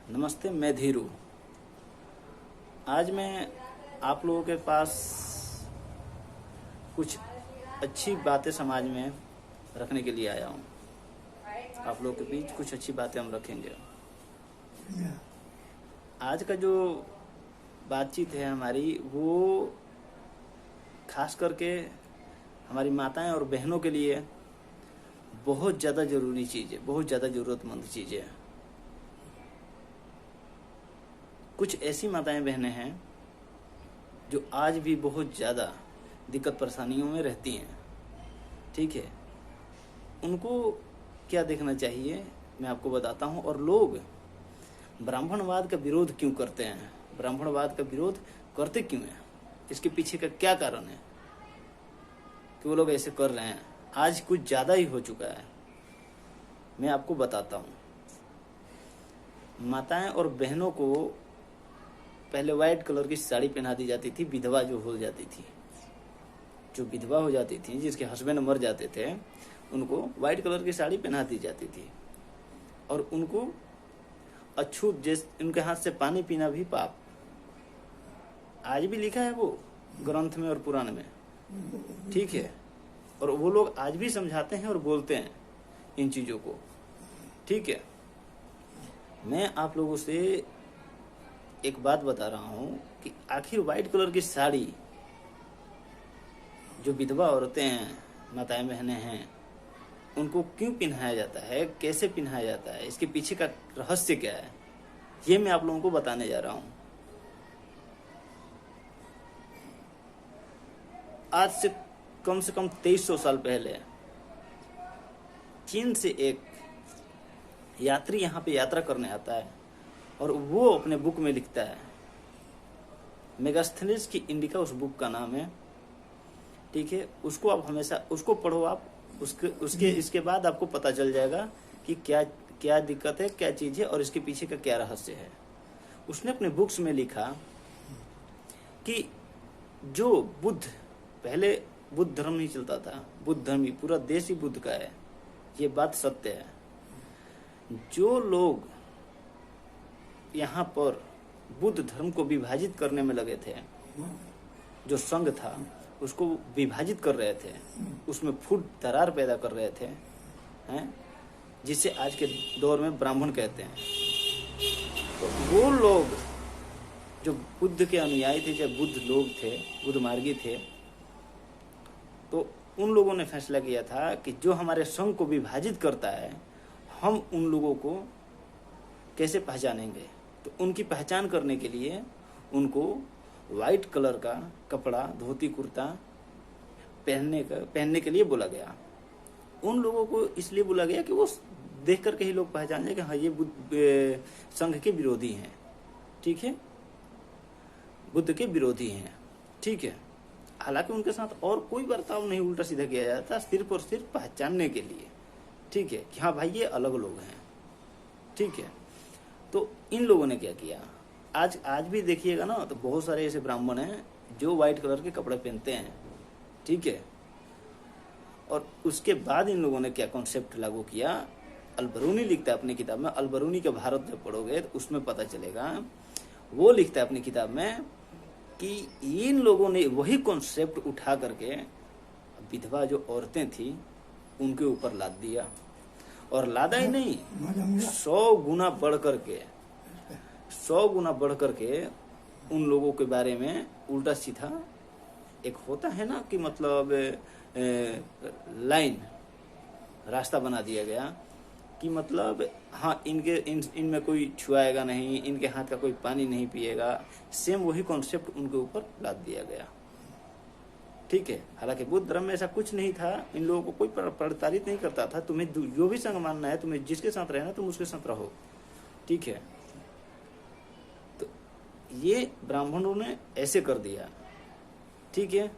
नमस्ते, मैं धीरू। आज मैं आप लोगों के पास कुछ अच्छी बातें समाज में रखने के लिए आया हूँ। आप लोगों के बीच कुछ अच्छी बातें हम रखेंगे। आज का जो बातचीत है हमारी, वो खास करके हमारी माताएं और बहनों के लिए बहुत ज़्यादा ज़रूरी चीज़ है, बहुत ज़्यादा ज़रूरतमंद चीज़ है। कुछ ऐसी माताएं बहनें हैं जो आज भी बहुत ज़्यादा दिक्कत परेशानियों में रहती हैं। ठीक है, उनको क्या देखना चाहिए मैं आपको बताता हूँ। और लोग ब्राह्मणवाद का विरोध क्यों करते हैं, ब्राह्मणवाद का विरोध करते क्यों हैं, इसके पीछे का क्या कारण है कि वो लोग ऐसे कर रहे हैं। आज कुछ ज़्यादा ही हो चुका है, मैं आपको बताता हूँ। माताएं और बहनों को पहले वाइट कलर की साड़ी पहना दी जाती थी। विधवा जो हो जाती थी, जो विधवा हो जाती थी, जिसके हस्बैंड मर जाते थे, उनको वाइट कलर की साड़ी पहना दी जाती थी और उनको अछूत, जैसे उनके हाथ से पानी पीना भी पाप। आज भी लिखा है वो ग्रंथ में और पुराण में। ठीक है, और वो लोग आज भी समझाते हैं और बोलते हैं इन चीजों को। ठीक है, मैं आप लोगों से एक बात बता रहा हूं कि आखिर व्हाइट कलर की साड़ी जो विधवा औरतें हैं, माताएं बहनें हैं, उनको क्यों पहनाया जाता है, कैसे पहनाया जाता है, इसके पीछे का रहस्य क्या है, ये मैं आप लोगों को बताने जा रहा हूं। आज से कम 2300 साल पहले चीन से एक यात्री यहाँ पे यात्रा करने आता है और वो अपने बुक में लिखता है, मेगास्थनीज की इंडिका उस बुक का नाम है। ठीक है, उसको आप हमेशा उसको पढ़ो आप, उसके इसके बाद आपको पता चल जाएगा कि क्या क्या दिक्कत है, क्या चीज है और इसके पीछे का क्या रहस्य है। उसने अपने बुक्स में लिखा कि जो बुद्ध, पहले बुद्ध धर्म नहीं चलता था, बुद्ध धर्म ही, पूरा देश ही बुद्ध का है, ये बात सत्य है। जो लोग यहाँ पर बुद्ध धर्म को विभाजित करने में लगे थे, जो संघ था उसको विभाजित कर रहे थे, उसमें फूट दरार पैदा कर रहे थे, हैं, जिसे आज के दौर में ब्राह्मण कहते हैं। तो वो लोग जो बुद्ध के अनुयायी थे, जो बुद्ध लोग थे, बुद्ध मार्गी थे, तो उन लोगों ने फैसला किया था कि जो हमारे संघ को विभाजित करता है, हम उन लोगों को कैसे पहचानेंगे। तो उनकी पहचान करने के लिए उनको वाइट कलर का कपड़ा, धोती कुर्ता पहनने के लिए बोला गया। उन लोगों को इसलिए बोला गया कि वो देख करके ही लोग पहचान जाए कि हाँ, ये बुद्ध संघ के विरोधी हैं। ठीक है, बुद्ध के विरोधी हैं। ठीक है, हालांकि उनके साथ और कोई बर्ताव नहीं उल्टा सीधा किया जाता, सिर्फ और सिर्फ पहचानने के लिए। ठीक है, कि हाँ भाई, ये अलग लोग हैं। ठीक है, तो इन लोगों ने क्या किया, आज भी देखिएगा ना, तो बहुत सारे ऐसे ब्राह्मण हैं जो व्हाइट कलर के कपड़े पहनते हैं। ठीक है, और उसके बाद इन लोगों ने क्या कॉन्सेप्ट लागू किया, अलबरूनी लिखता है अपनी किताब में, अलबरूनी के भारत जब पढ़ोगे तो उसमें पता चलेगा, वो लिखता है अपनी किताब में कि इन लोगों ने वही कॉन्सेप्ट उठा करके विधवा जो औरतें थी उनके ऊपर लाद दिया। और लादा ही नहीं, 100 गुना बढ़ करके उन लोगों के बारे में उल्टा सीधा, एक होता है ना कि मतलब लाइन, रास्ता बना दिया गया कि मतलब हाँ, इनमें कोई छुआएगा नहीं, इनके हाथ का कोई पानी नहीं पिएगा। सेम वही कॉन्सेप्ट उनके ऊपर लाद दिया गया। ठीक है, हालांकि बुद्ध धर्म में ऐसा कुछ नहीं था, इन लोगों को कोई प्रताड़ित नहीं करता था। तुम्हें जो भी संग मानना है, तुम्हें जिसके साथ रहना, तुम उसके साथ रहो। ठीक है, तो ये ब्राह्मणों ने ऐसे कर दिया। ठीक है,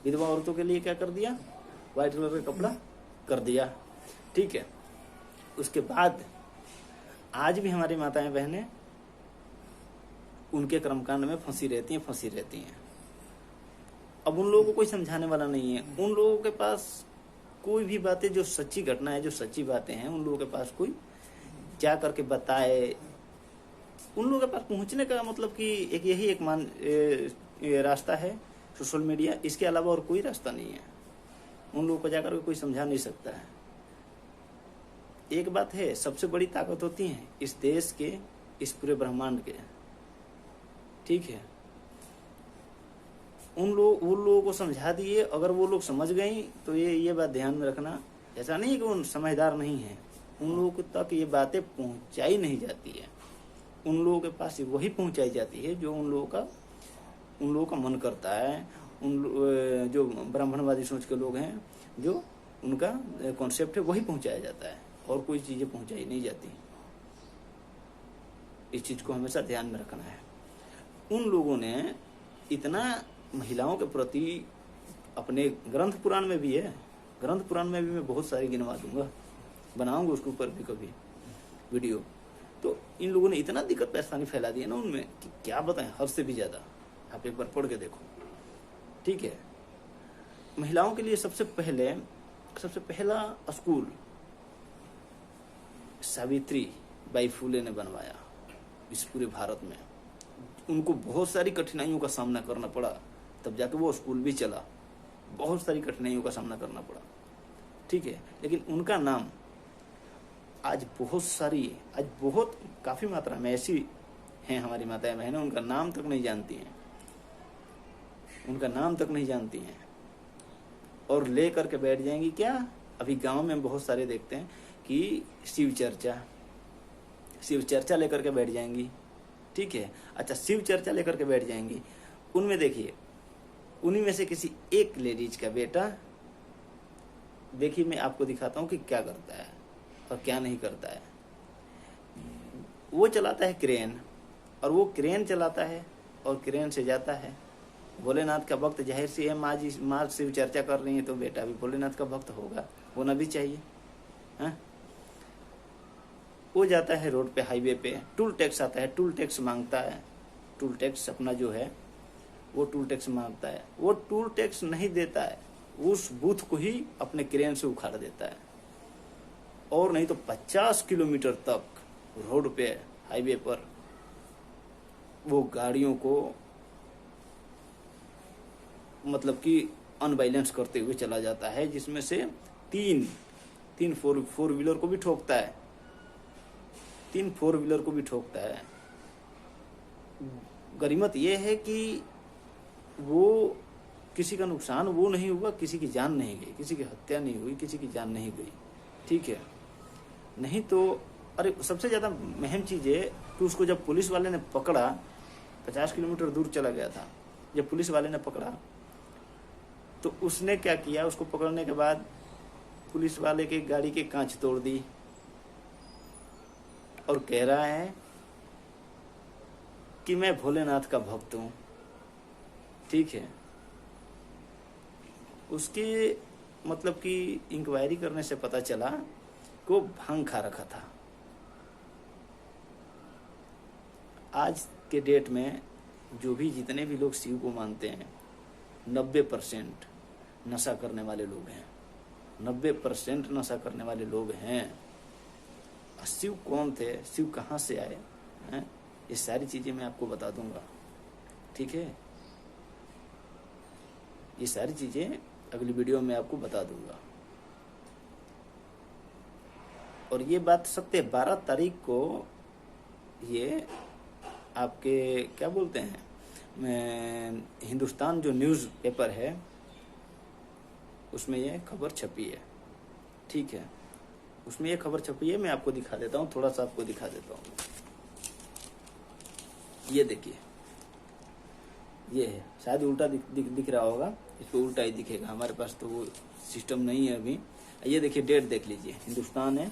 विधवा औरतों के लिए क्या कर दिया, व्हाइट कलर का कपड़ा कर दिया। ठीक है, उसके बाद आज भी हमारी माताएं बहनें उनके कर्मकांड में फंसी रहती हैं। अब उन लोगों को कोई समझाने वाला नहीं है। उन लोगों के पास कोई भी बातें, जो सच्ची घटना है, जो सच्ची बातें हैं, उन लोगों के पास कोई जा करके बताए, उन लोगों के पास पहुंचने का मतलब कि एक यही एक रास्ता है, सोशल मीडिया। इसके अलावा और कोई रास्ता नहीं है। उन लोगों को जाकर कोई समझा नहीं सकता है। एक बात है, सबसे बड़ी ताकत होती है इस देश के, इस पूरे ब्रह्मांड के, ठीक है। उन लोगों को समझा दिए, अगर वो लोग समझ गई तो ये बात ध्यान में रखना, ऐसा नहीं है कि वो समझदार नहीं है, उन लोगों तक ये बातें पहुंचाई नहीं जाती है। उन लोगों के पास वही पहुंचाई जाती है जो उन लोगों का मन करता है। जो ब्राह्मणवादी सोच के लोग हैं, जो उनका कॉन्सेप्ट है, वही पहुंचाया जाता है, और कोई चीजें पहुंचाई नहीं जाती। इस चीज को हमेशा ध्यान में रखना है। उन लोगों ने इतना महिलाओं के प्रति, अपने ग्रंथ पुराण में भी है, ग्रंथ पुराण में भी मैं बहुत सारी गिनवा दूंगा, बनाऊंगा उसके ऊपर भी कभी वीडियो। तो इन लोगों ने इतना दिक्कत परेशानी फैला दी है ना उनमें कि क्या बताएं, हद से भी ज्यादा। आप एक बार पढ़ के देखो, ठीक है। महिलाओं के लिए सबसे पहला स्कूल सावित्री बाई फुले ने बनवाया इस पूरे भारत में। उनको बहुत सारी कठिनाइयों का सामना करना पड़ा, तब जाके वो स्कूल भी चला। बहुत सारी कठिनाइयों का सामना करना पड़ा, ठीक है। लेकिन उनका नाम आज बहुत काफी मात्रा में ऐसी हैं हमारी माताएं बहनें, उनका नाम तक नहीं जानती हैं, उनका नाम तक नहीं जानती हैं, और ले करके बैठ जाएंगी क्या। अभी गांव में बहुत सारे देखते हैं कि शिव चर्चा लेकर के बैठ जाएंगी, ठीक है। अच्छा, शिव चर्चा लेकर के बैठ जाएंगी। उनमें देखिए, उन्हीं में से किसी एक लेडीज का बेटा, देखिए मैं आपको दिखाता हूं कि क्या करता है और क्या नहीं करता है। वो चलाता है क्रेन, और वो क्रेन चलाता है और क्रेन से जाता है। भोलेनाथ का भक्त, जाहिर सी है, माँ शिव चर्चा कर रही है तो बेटा भी भोलेनाथ का भक्त होना भी चाहिए, हाँ? वो जाता है रोड पे, हाईवे पे, टूल टैक्स आता है, टूल टैक्स मांगता है। टूल टैक्स अपना जो है वो टूल टैक्स मांगता है। वो टूल टैक्स नहीं देता है, उस बूथ को ही अपने क्रेन से उखाड़ देता है। और नहीं तो 50 किलोमीटर तक रोड पे, हाईवे पर वो गाड़ियों को मतलब कि अनबैलेंस करते हुए चला जाता है, जिसमें से तीन फोर व्हीलर को भी ठोकता है, 3 4 व्हीलर को भी ठोकता है। गनीमत यह है कि वो किसी का नुकसान वो नहीं हुआ, किसी की जान नहीं गई, किसी की हत्या नहीं हुई, किसी की जान नहीं गई, ठीक है। नहीं तो अरे सबसे ज्यादा अहम चीज है कि उसको जब पुलिस वाले ने पकड़ा, 50 किलोमीटर दूर चला गया था, जब पुलिस वाले ने पकड़ा तो उसने क्या किया, उसको पकड़ने के बाद पुलिस वाले के गाड़ी के कांच तोड़ दी और कह रहा है कि मैं भोलेनाथ का भक्त हूं, ठीक है। उसके मतलब कि इंक्वायरी करने से पता चला कि वो भांग खा रखा था। आज के डेट में जो भी जितने भी लोग शिव को मानते हैं, 90% नशा करने वाले लोग हैं, 90% नशा करने वाले लोग हैं। शिव कौन थे, शिव कहाँ से आए हैं, ये सारी चीजें मैं आपको बता दूंगा, ठीक है। ये सारी चीजें अगली वीडियो में आपको बता दूंगा। और ये बात सत्य 12 तारीख को ये आपके क्या बोलते हैं, हिंदुस्तान जो न्यूज़ पेपर है उसमें ये खबर छपी है, ठीक है। उसमें ये खबर छपी है, मैं आपको दिखा देता हूँ, थोड़ा सा आपको दिखा देता हूँ। ये देखिए, ये है, शायद उल्टा दिख रहा होगा, इसको उल्टा ही दिखेगा, हमारे पास तो वो सिस्टम नहीं है अभी। ये देखिए, डेट देख लीजिए, हिंदुस्तान है,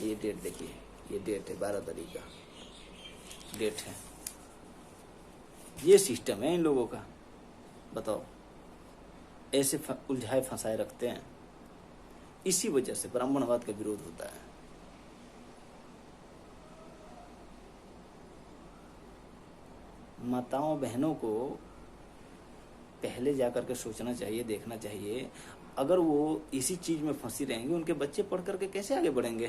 ये डेट देखिए, ये डेट है 12 तारीख का डेट है। ये सिस्टम है इन लोगों का, बताओ, ऐसे उलझाए फंसाए रखते हैं। इसी वजह से ब्राह्मणवाद का विरोध होता है। माताओं बहनों को पहले जाकर के सोचना चाहिए, देखना चाहिए। अगर वो इसी चीज में फंसी रहेंगे, उनके बच्चे पढ़ करके कैसे आगे बढ़ेंगे,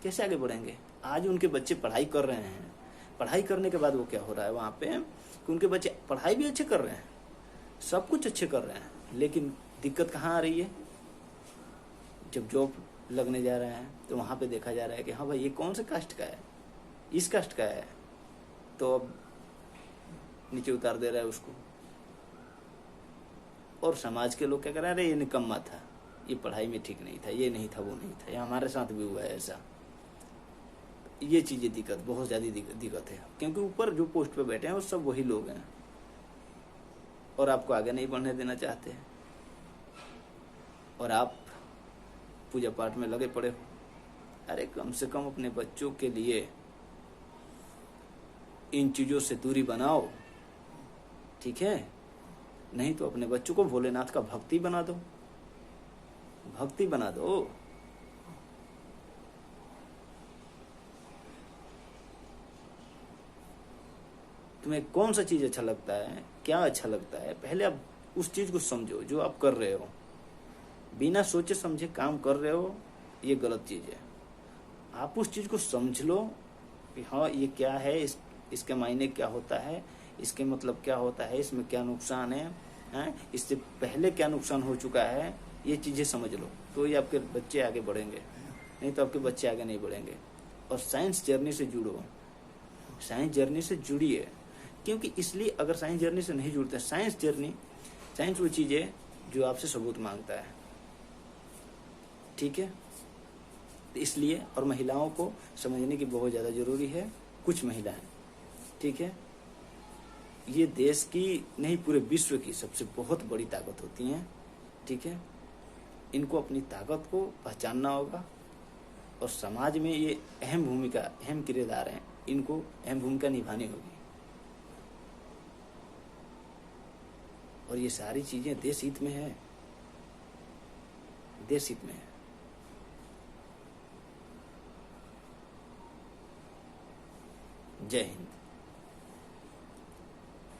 कैसे आगे बढ़ेंगे। आज उनके बच्चे पढ़ाई कर रहे हैं, पढ़ाई करने के बाद वो क्या हो रहा है वहाँ पे कि उनके बच्चे पढ़ाई भी अच्छे कर रहे हैं, सब कुछ अच्छे कर रहे हैं, लेकिन दिक्कत कहाँ आ रही है? जब जॉब लगने जा रहे हैं तो वहाँ पे देखा जा रहा है कि हाँ भाई ये कौन से कास्ट का है, इस कास्ट का है, तो अब नीचे उतार दे रहा है उसको। और समाज के लोग क्या कर रहे हैं, अरे ये निकम्मा था, ये पढ़ाई में ठीक नहीं था, ये नहीं था, वो नहीं था, ये हमारे साथ भी हुआ है ऐसा। ये चीजें दिक्कत, बहुत ज्यादा दिक्कत है, क्योंकि ऊपर जो पोस्ट पे बैठे हैं वो सब वही लोग हैं और आपको आगे नहीं बढ़ने देना चाहते हैं, और आप पूजा पाठ में लगे पड़े हो। अरे कम से कम अपने बच्चों के लिए इन चीजों से दूरी बनाओ, ठीक है? नहीं तो अपने बच्चों को भोलेनाथ का भक्ति बना दो, भक्ति बना दो। तुम्हें कौन सा चीज अच्छा लगता है, क्या अच्छा लगता है, पहले आप उस चीज को समझो जो आप कर रहे हो। बिना सोचे समझे काम कर रहे हो, ये गलत चीज है। आप उस चीज को समझ लो कि हाँ ये क्या है, इसके मायने क्या होता है, इसके मतलब क्या होता है, इसमें क्या नुकसान है, इससे पहले क्या नुकसान हो चुका है, ये चीजें समझ लो, तो ये आपके बच्चे आगे बढ़ेंगे, नहीं तो आपके बच्चे आगे नहीं बढ़ेंगे। और साइंस जर्नी से जुड़ो, साइंस जर्नी से जुड़िए, क्योंकि इसलिए अगर साइंस जर्नी से नहीं जुड़ते, साइंस वो चीज है जो आपसे सबूत मांगता है, ठीक है? इसलिए और महिलाओं को समझने की बहुत ज्यादा जरूरी है। कुछ महिलाएं, ठीक है, ये देश की नहीं पूरे विश्व की सबसे बहुत बड़ी ताकत होती हैं, ठीक है? इनको अपनी ताकत को पहचानना होगा और समाज में ये अहम किरदार हैं, इनको अहम भूमिका निभानी होगी। और ये सारी चीजें देश हित में है, देश हित में है। जय हिंद।